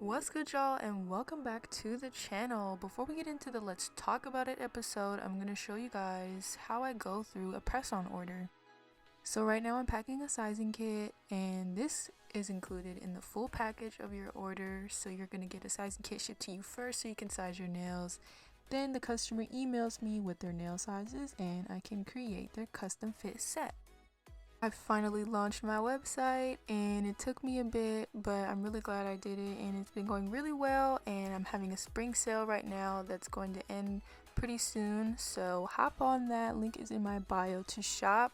What's good, y'all, and welcome back to the channel. Before we get into the Let's Talk About It episode, I'm going to show you guys how I go through a press-on order. So right now I'm packing a sizing kit, and this is included in the full package of your order. So you're going to get a sizing kit shipped to you first so you can size your nails. Then the customer emails me with their nail sizes, and I can create their custom fit set. I finally launched my website, and it took me a bit, but I'm really glad I did it, and it's been going really well. And I'm having a spring sale right now that's going to end pretty soon, so hop on that. Link is in my bio to shop.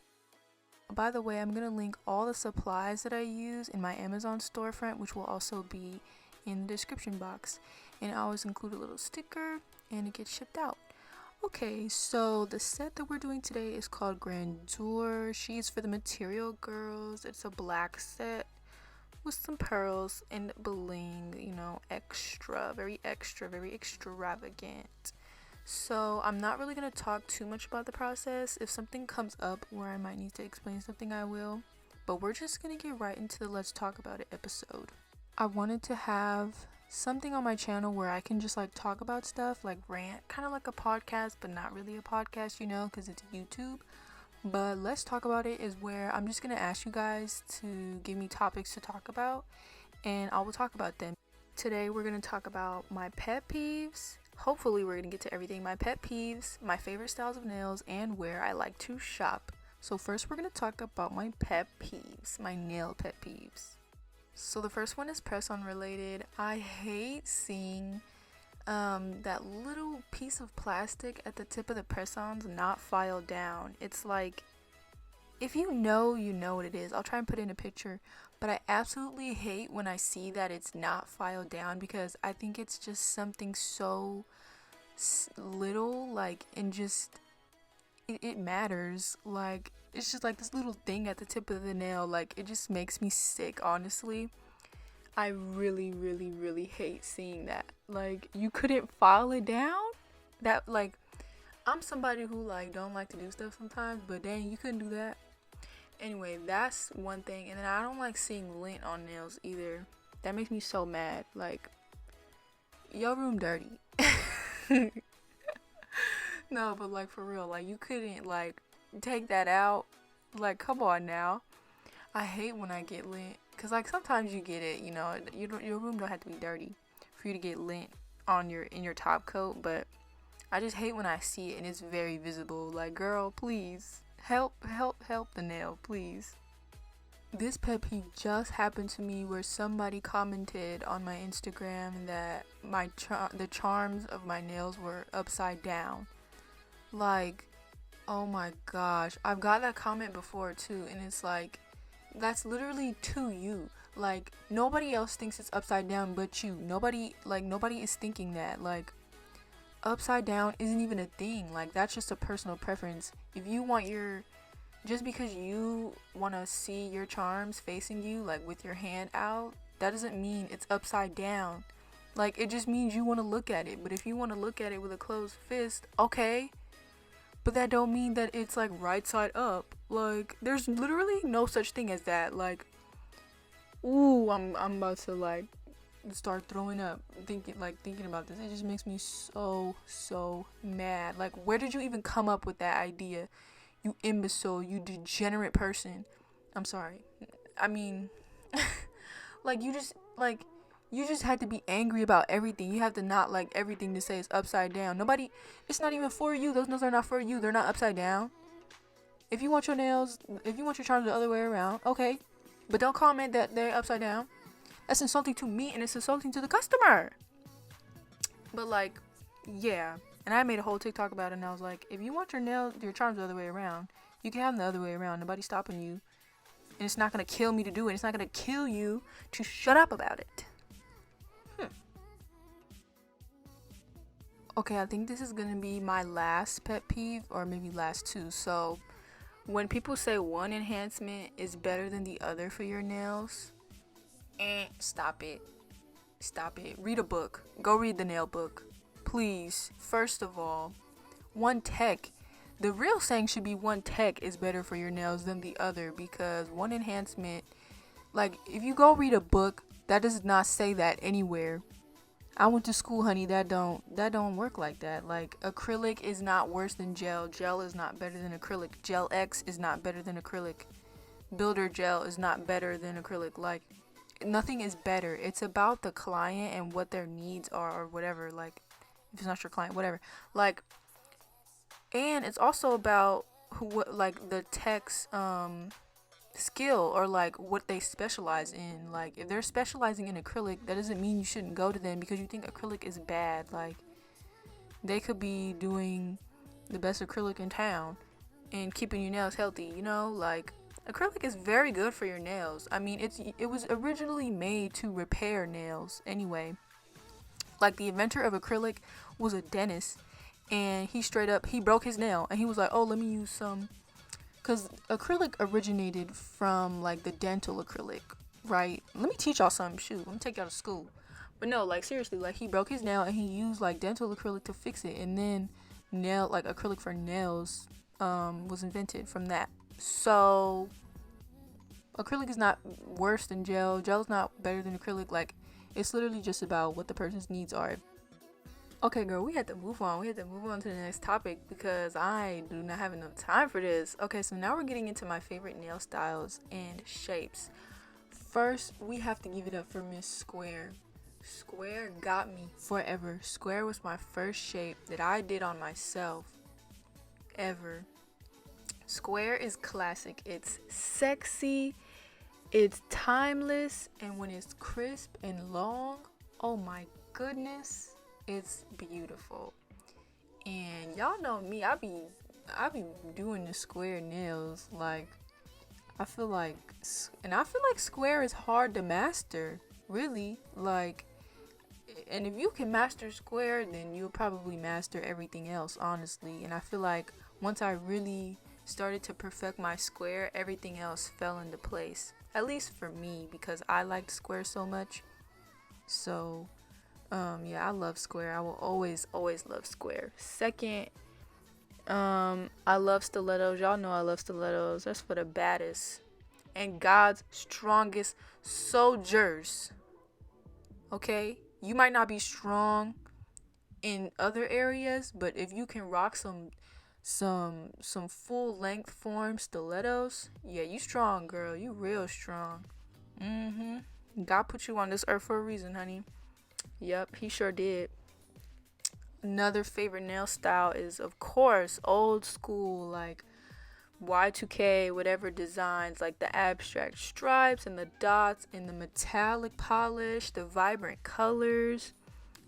By the way, I'm going to link all the supplies that I use in my Amazon storefront, which will also be in the description box. And I always include a little sticker, and it gets shipped out. Okay, so the set that we're doing today is called Grandeur. She's for the material girls. It's a black set with some pearls and bling, very extravagant. So I'm not really going to talk too much about the process. If something comes up where I might need to explain something, I will. But we're just going to get right into the Let's Talk About It episode. I wanted to have something on my channel where I can just talk about stuff, rant, kind of like a podcast, but not really a podcast, because it's YouTube. But Let's Talk About It is where I'm just going to ask you guys to give me topics to talk about, and I will talk about them. Today we're going to talk about my pet peeves. Hopefully we're going to get to everything. My pet peeves, my favorite styles of nails, and where I like to shop. So first we're going to talk about my pet peeves, my nail pet peeves. So the first one is press-on related. I hate seeing that little piece of plastic at the tip of the press-ons not filed down. It's like, if you know what it is. I'll try and put in a picture, but I absolutely hate when I see that it's not filed down, because I think it's just something so little, and just it matters. It's just this little thing at the tip of the nail. It just makes me sick, honestly. I really, really, really hate seeing that. You couldn't file it down? That, I'm somebody who, don't like to do stuff sometimes, but dang, you couldn't do that. Anyway, that's one thing. And then I don't like seeing lint on nails either. That makes me so mad. Your room dirty. No, but, for real, you couldn't, take that out. Come on now. I hate when I get lint, because sometimes you get it, your room don't have to be dirty for you to get lint in your top coat, but I just hate when I see it and it's very visible. Girl, please help the nail, please. This pet peeve just happened to me where somebody commented on my Instagram that the charms of my nails were upside down. Oh my gosh, I've got that comment before too, and it's that's literally to you. Nobody else thinks it's upside down but you. Nobody is thinking that. Upside down isn't even a thing. That's just a personal preference. If you want just because you want to see your charms facing you, with your hand out, that doesn't mean it's upside down. It just means you want to look at it. But if you want to look at it with a closed fist, okay. But that don't mean that it's right side up. There's literally no such thing as that. Ooh, I'm about to start throwing up thinking about this. It just makes me so mad. Where did you even come up with that idea? You imbecile, you degenerate person. I'm sorry. I mean, you just had to be angry about everything. You have to not like everything to say it's upside down. It's not even for you. Those nails are not for you. They're not upside down. If you want your charms the other way around, okay. But don't comment that they're upside down. That's insulting to me, and it's insulting to the customer. But yeah. And I made a whole TikTok about it, and I was like, if you want your charms the other way around, you can have them the other way around. Nobody's stopping you. And it's not going to kill me to do it. It's not going to kill you to shut up about it. Okay, I think this is going to be my last pet peeve, or maybe last two. So, when people say one enhancement is better than the other for your nails, stop it. Read a book. Go read the nail book. Please. First of all, one tech. The real saying should be one tech is better for your nails than the other, because one enhancement, if you go read a book, That does not say that anywhere. I went to school, honey. That don't work like that. Like, acrylic is not worse than gel. Gel is not better than acrylic. Gel X is not better than acrylic. Builder gel is not better than acrylic. Like, nothing is better. It's about the client and what their needs are, or whatever. Like, if it's not your client, whatever. Like, and it's also about what, like, the tech's skill, or like what they specialize in. Like, if they're specializing in acrylic, that doesn't mean you shouldn't go to them because you think acrylic is bad. Like, they could be doing the best acrylic in town and keeping your nails healthy, you know? Like, acrylic is very good for your nails. I mean, it was originally made to repair nails anyway. Like, the inventor of acrylic was a dentist, and he broke his nail and he was like, oh, let me use some, because acrylic originated from like the dental acrylic, right? Let me teach y'all something. Shoot, let me take y'all to school. But no, like, seriously, like, he broke his nail and he used like dental acrylic to fix it, and then acrylic for nails was invented from that. So acrylic is not worse than gel. Gel is not better than acrylic. Like, it's literally just about what the person's needs are. Okay, girl, we had to move on. We had to move on to the next topic because I do not have enough time for this. Okay, so now we're getting into my favorite nail styles and shapes. First, we have to give it up for Miss Square. Square got me forever. Square was my first shape that I did on myself ever. Square is classic. It's sexy, it's timeless, and when it's crisp and long, oh my goodness, it's beautiful. And y'all know me, I be doing the square nails. Like, I feel like square is hard to master, really. Like, and if you can master square, then you'll probably master everything else, honestly. And I feel like once I really started to perfect my square, everything else fell into place. At least for me, because I liked square so much. So yeah, I love square. I will always love square. Second, I love stilettos. Y'all know I love stilettos. That's for the baddest and God's strongest soldiers. Okay, you might not be strong in other areas, but if you can rock some full length form stilettos, yeah, you strong, girl. You real strong. God put you on this earth for a reason, honey. Yep, he sure did. Another favorite nail style is, of course, old school, like Y2K, whatever designs, like the abstract stripes and the dots and the metallic polish, the vibrant colors,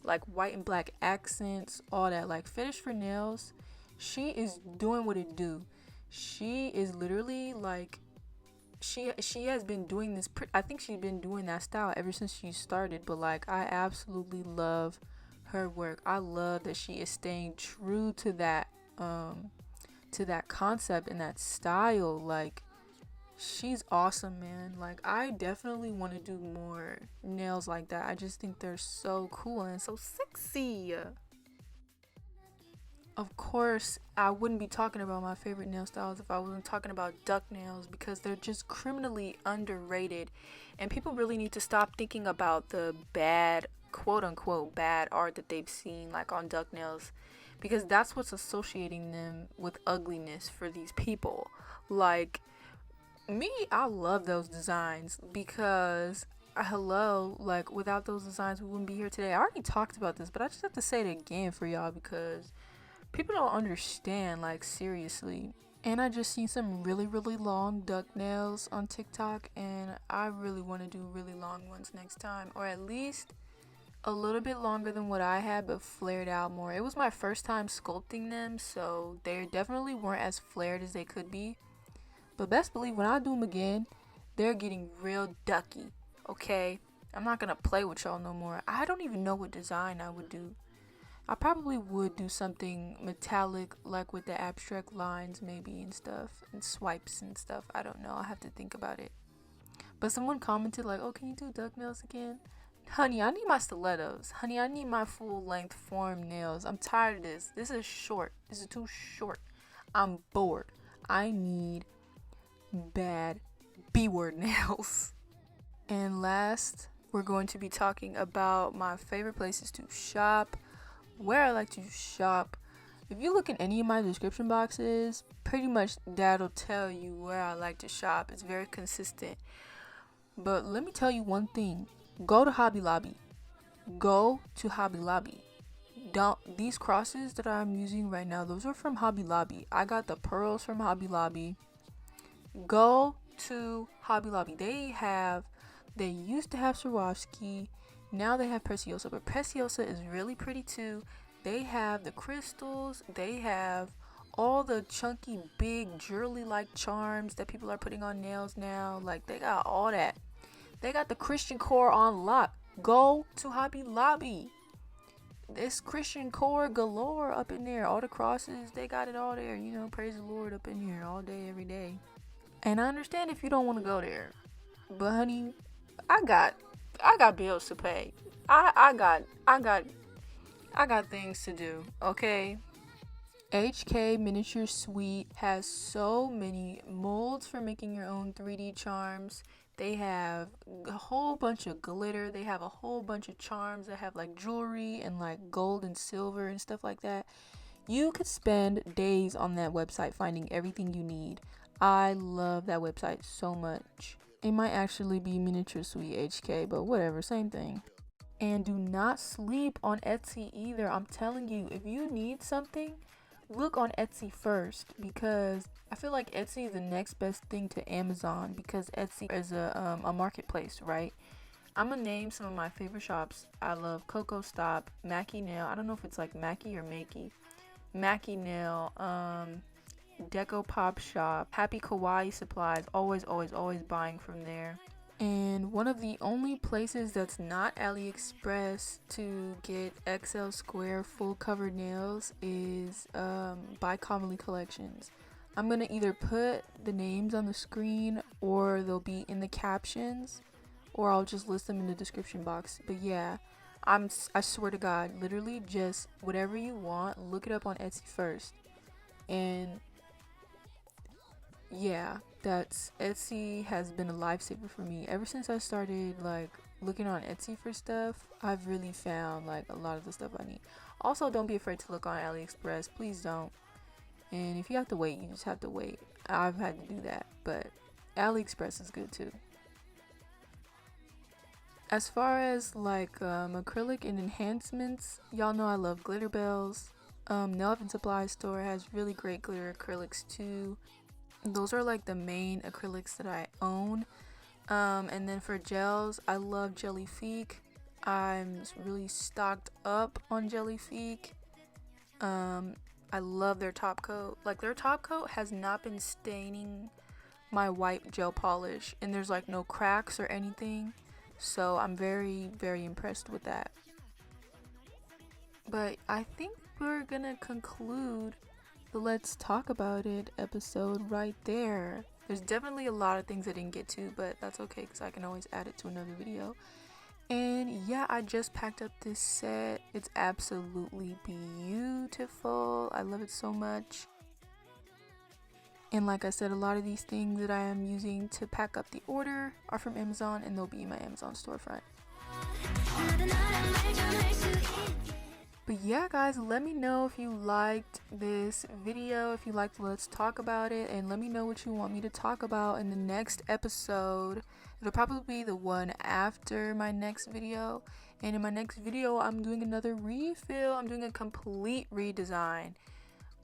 like white and black accents, all that. Like, Fetish for Nails, she is doing what it do. She is literally like, she has been doing this. I think she's been doing that style ever since she started. But like, I absolutely love her work. I love that she is staying true to that concept and that style. Like, she's awesome, man. Like, I definitely want to do more nails like that. I just think they're so cool and so sexy. Of course, I wouldn't be talking about my favorite nail styles if I wasn't talking about duck nails, because they're just criminally underrated, and people really need to stop thinking about the bad, quote unquote, bad art that they've seen, like on duck nails, because that's what's associating them with ugliness for these people. Like me, I love those designs because hello, like, without those designs we wouldn't be here today. I already talked about this, but I just have to say it again for y'all because people don't understand, like, seriously. And I just seen some really long duck nails on TikTok, and I really want to do really long ones next time, or at least a little bit longer than what I had, but flared out more. It was my first time sculpting them, so they definitely weren't as flared as they could be. But best believe when I do them again, they're getting real ducky, okay? I'm not gonna play with y'all no more. I don't even know what design I would do. I probably would do something metallic, like with the abstract lines maybe and stuff, and swipes and stuff. I don't know. I'll have to think about it. But someone commented like, oh, can you do duck nails again? Honey, I need my stilettos. Honey, I need my full length form nails. I'm tired of this. This is short. This is too short. I'm bored. I need bad B-word nails. And last, We're going to be talking about my favorite places to shop, where I like to shop. If you look in any of my description boxes, pretty much that'll tell you where I like to shop. It's very consistent. But let me tell you one thing. Go to Hobby Lobby. Go to Hobby Lobby. These crosses that I'm using right now, those are from Hobby Lobby. I got the pearls from Hobby Lobby. Go to Hobby Lobby. They used to have Swarovski. Now they have Preciosa, but Preciosa is really pretty too. They have the crystals. They have all the chunky, big, jewelry-like charms that people are putting on nails now. Like, they got all that. They got the Christian core on lock. Go to Hobby Lobby. It's Christian core galore up in there. All the crosses, they got it all there. You know, praise the Lord up in here all day, every day. And I understand if you don't want to go there, but honey, I got bills to pay. I got things to do. Okay. HK Miniature Suite has so many molds for making your own 3D charms. They have a whole bunch of glitter. They have a whole bunch of charms that have like jewelry and like gold and silver and stuff like that. You could spend days on that website finding everything you need. I love that website so much. It might actually be Miniature Suite HK, but whatever, same thing. And do not sleep on Etsy either. I'm telling you, if you need something, look on Etsy first, because I feel like Etsy is the next best thing to Amazon, because Etsy is a marketplace, right? I'm gonna name some of my favorite shops. I love Coco Stop, Mackie Nail. I don't know if it's like Mackie or Makey. Mackie Nail, Deco Pop Shop, Happy Kawaii Supplies. Always buying from there. And one of the only places that's not AliExpress to get XL square full cover nails is by Commonly Collections. I'm gonna either put the names on the screen, or they'll be in the captions, or I'll just list them in the description box. But yeah, I swear to God, literally just whatever you want, look it up on Etsy first. And yeah, Etsy has been a lifesaver for me. Ever since I started like looking on Etsy for stuff, I've really found like a lot of the stuff I need. Also, don't be afraid to look on AliExpress. Please don't. And if you have to wait, you just have to wait. I've had to do that, but AliExpress is good too. As far as like acrylic and enhancements, y'all know I love glitter bells. Nail and Supply Store has really great glitter acrylics too. Those are like the main acrylics that I own. And then for gels, I love Jellyfique. I'm really stocked up on Jellyfique. I love their top coat. Like, their top coat has not been staining my white gel polish, and there's like no cracks or anything. So I'm very, very impressed with that. But I think we're gonna conclude the Let's Talk About It episode right there. There's definitely a lot of things I didn't get to, but that's okay because I can always add it to another video. And yeah, I just packed up this set. It's absolutely beautiful. I love it so much. And like I said, a lot of these things that I am using to pack up the order are from Amazon, and they'll be in my Amazon storefront. But yeah, guys, let me know if you liked this video, if you liked Let's Talk About It, and let me know what you want me to talk about in the next episode. It'll probably be the one after my next video. And in my next video, I'm doing another refill. I'm doing a complete redesign.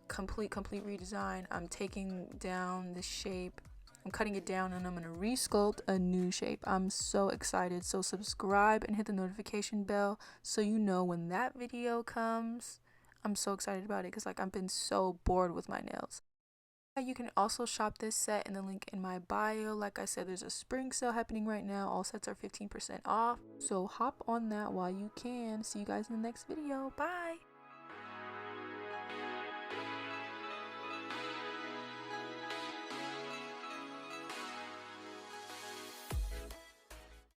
Complete redesign. I'm taking down the shape. I'm cutting it down, and I'm going to resculpt a new shape. I'm so excited. So subscribe and hit the notification bell so you know when that video comes. I'm so excited about it because like I've been so bored with my nails. You can also shop this set in the link in my bio. Like I said, there's a spring sale happening right now. All sets are 15% off. So hop on that while you can. See you guys in the next video. Bye.